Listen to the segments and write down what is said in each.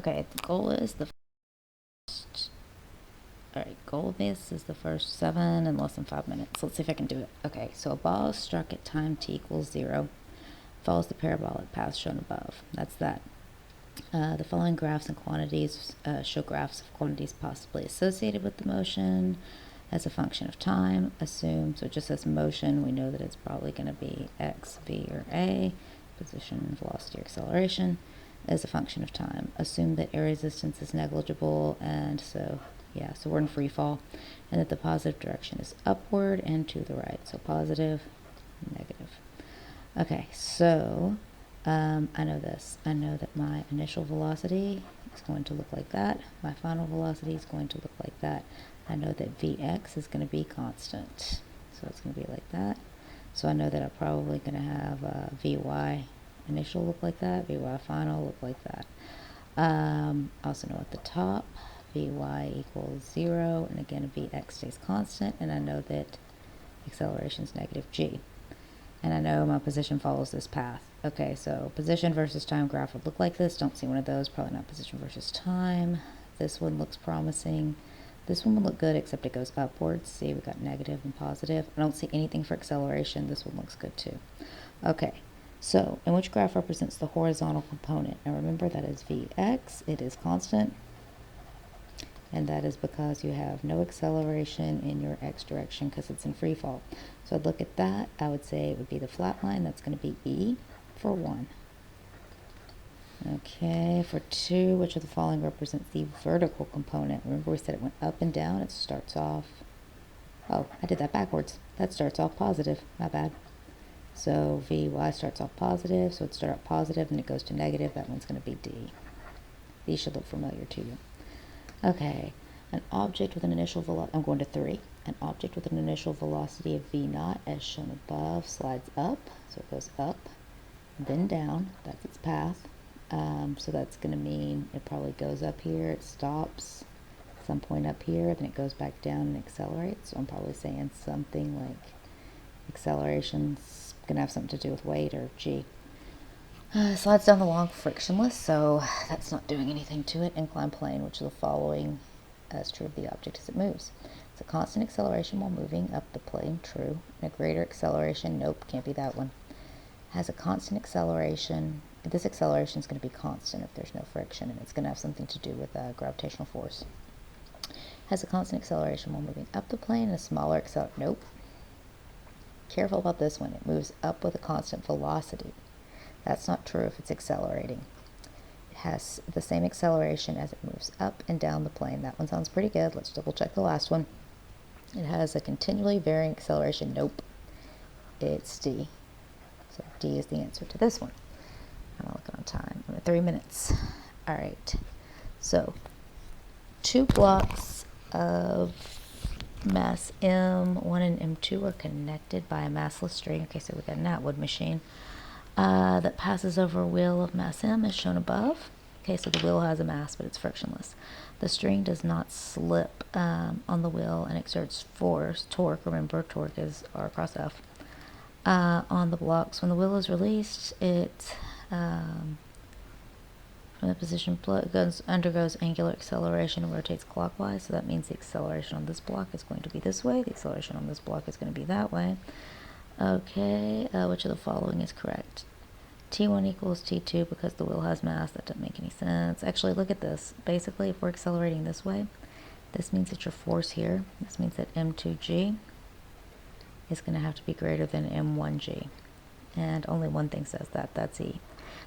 Okay, the goal is the first. Alright, goal of this is the first 7 in less than 5 minutes. Let's see if I can do it. Okay, so a ball is struck at time t equals 0. Follows the parabolic path shown above. That's that. The following graphs and quantities show graphs of quantities possibly associated with the motion as a function of time. Assume, so it just says motion, we know that it's probably going to be x, v, or a, position, velocity, or acceleration, as a function of time. Assume that air resistance is negligible, and so, yeah, so we're in free fall, and that the positive direction is upward and to the right, so positive, negative. Okay, so I know this. I know that my initial velocity is going to look like that. My final velocity is going to look like that. I know that Vx is going to be constant. So it's going to be like that. So I know that I'm probably going to have Vy initial look like that. Vy final look like that. I also know at the top, Vy equals 0. And again, Vx stays constant. And I know that acceleration is negative g. And I know my position follows this path. Okay, so position versus time graph would look like this. Don't see one of those. Probably not position versus time. This one looks promising. This one would look good, except it goes upwards. See, we got negative and positive. I don't see anything for acceleration. This one looks good too. Okay, so in which graph represents the horizontal component? Now remember, that is Vx. It is constant. And that is because you have no acceleration in your x direction because it's in free fall. So I'd look at that. I would say it would be the flat line. That's going to be E for 1. Okay, for 2, which of the following represents the vertical component? Remember we said it went up and down. It starts off, oh, I did that backwards. That starts off positive. My bad. So Vy starts off positive, so it starts off positive and it goes to negative. That one's going to be D. These should look familiar to you. Okay, an object with an initial velocity, I'm going to 3. An object with an initial velocity of v0 as shown above slides up, so it goes up, then down, that's its path. So that's going to mean it probably goes up here, it stops some point up here, then it goes back down and accelerates. So I'm probably saying something like acceleration's going to have something to do with weight or g. Slides down the long frictionless, so that's not doing anything to it. Inclined plane, which is the following as true of the object as it moves. It's a constant acceleration while moving up the plane, true. And a greater acceleration, nope, can't be that one. Has a constant acceleration. This acceleration is going to be constant if there's no friction, and it's going to have something to do with gravitational force. Has a constant acceleration while moving up the plane, and a smaller acceleration, nope. Careful about this one. It moves up with a constant velocity. That's not true if it's accelerating. It has the same acceleration as it moves up and down the plane. That one sounds pretty good. Let's double check the last one. It has a continually varying acceleration. Nope. It's D. So D is the answer to this one. I'm looking on time. I'm at 3 minutes. All right. So 2 blocks of mass M1 and M2 are connected by a massless string. Okay, so we got an Atwood machine. That passes over a wheel of mass M as shown above. Okay, so the wheel has a mass, but it's frictionless. The string does not slip on the wheel and exerts force, torque, remember torque is R cross F, on the blocks. When the wheel is released, it, from the position, undergoes angular acceleration and rotates clockwise, so that means the acceleration on this block is going to be this way, the acceleration on this block is going to be that way. Okay, which of the following is correct? T1 equals T2 because the wheel has mass. That doesn't make any sense. Actually, look at this. Basically, if we're accelerating this way, this means that your force here, this means that M2G is going to have to be greater than M1G. And only one thing says that, that's E.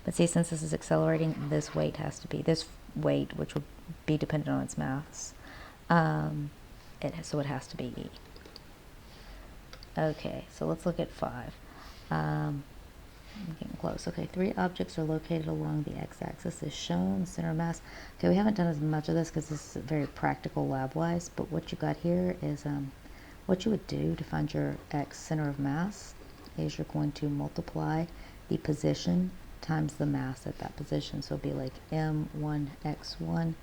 But see, since this is accelerating, this weight has to be, this weight, which would be dependent on its mass, so it has to be E. Okay, so let's look at 5. I'm getting close. Okay, 3 objects are located along the x-axis as shown. The center of mass. Okay, we haven't done as much of this because this is very practical lab-wise, but what you got here is what you would do to find your x center of mass is you're going to multiply the position times the mass at that position. So it'll be like m1x1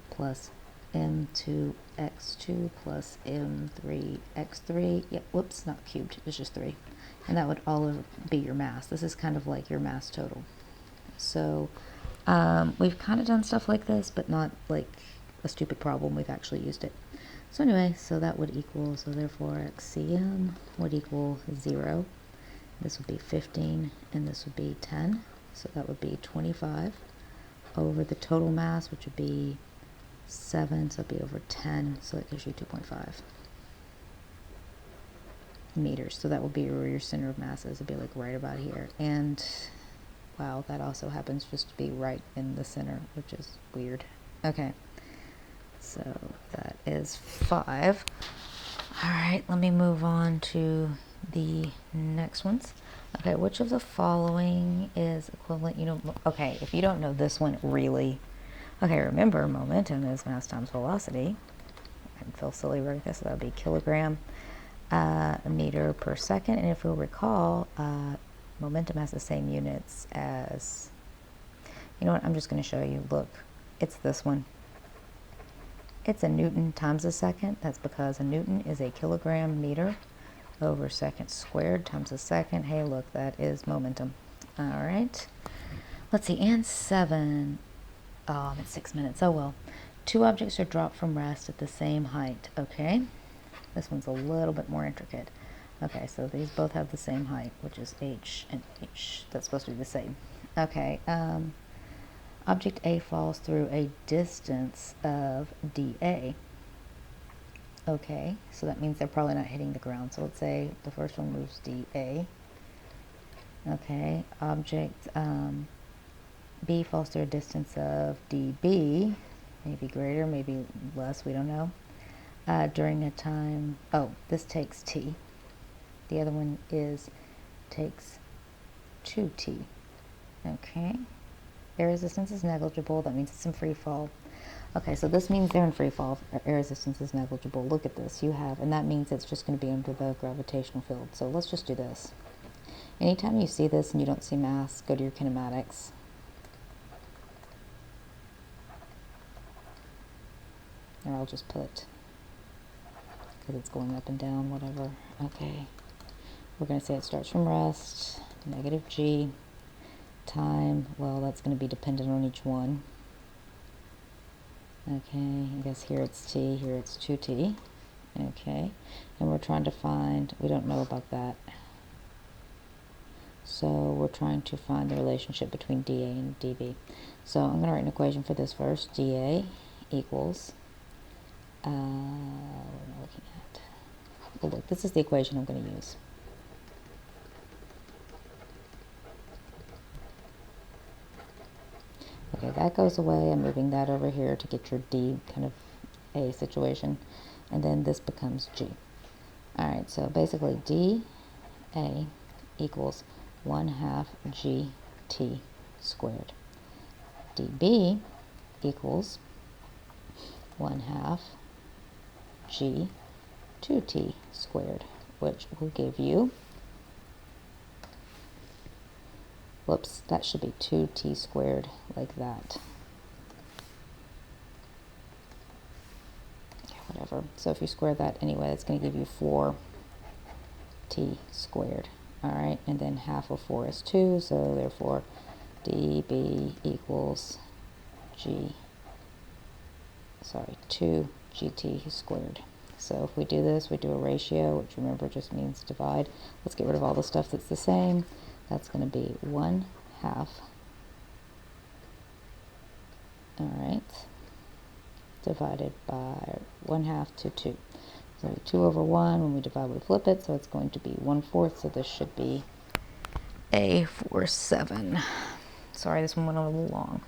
plus m2x2 plus m3x3. Yep, whoops, not cubed, it's just 3. And that would all be your mass. This is kind of like your mass total. So We've kind of done stuff like this, but not like a stupid problem. We've actually used it. So anyway, so that would equal, so therefore apcm would equal 0. This would be 15, and this would be 10. So that would be 25 over the total mass, which would be 7, so it'd be over 10, so that gives you 2.5 meters. So that will be where your center of mass is. It'd be like right about here. And wow, that also happens just to be right in the center, which is weird. Okay, so that is 5. All right, let me move on to the next ones. Okay, which of the following is equivalent? Okay, if you don't know this one, really. Okay, remember, momentum is mass times velocity. I feel silly right there, so that would be kilogram a meter per second. And if you'll recall, momentum has the same units as, you know what, I'm just going to show you. Look, it's this one. It's a Newton times a second. That's because a Newton is a kilogram meter over second squared times a second. Hey, look, that is momentum. All right. Let's see, and 7. Oh, I'm at 6 minutes. Oh, well. 2 objects are dropped from rest at the same height. Okay. This one's a little bit more intricate. Okay, so these both have the same height, which is h and h. That's supposed to be the same. Okay. Object A falls through a distance of dA. Okay, so that means they're probably not hitting the ground. So let's say the first one moves dA. Okay, object B falls through a distance of dB, maybe greater, maybe less, we don't know. During a time, oh, this takes t. The other one takes 2t. Okay. Air resistance is negligible. That means it's in free fall. Okay, so this means they're in free fall. Air resistance is negligible. Look at this. You have, and that means it's just going to be under the gravitational field. So let's just do this. Anytime you see this and you don't see mass, go to your kinematics. Or I'll just put, because it's going up and down, whatever. Okay. We're going to say it starts from rest, negative g. Time, well, that's going to be dependent on each one. Okay, I guess here it's t, here it's 2t. Okay, and we're trying to find, we don't know about that. So we're trying to find the relationship between dA and dB. So I'm going to write an equation for this first. dA equals, what am I looking at? Well, look, this is the equation I'm going to use. Okay, that goes away. I'm moving that over here to get your D kind of A situation. And then this becomes G. Alright, so basically dA equals 1/2 GT squared. dB equals 1/2 G 2T squared, which will give you, whoops, that should be 2t squared, like that. Whatever. So if you square that anyway, it's going to give you 4t squared. Alright, and then half of 4 is 2, so therefore dB equals 2gt squared. So if we do this, we do a ratio, which remember just means divide. Let's get rid of all the stuff that's the same. That's going to be 1/2. Alright, divided by 1/2 to 2. So 2 over 1, when we divide, we flip it, so it's going to be 1/4, so this should be A47. Sorry, this one went a little long.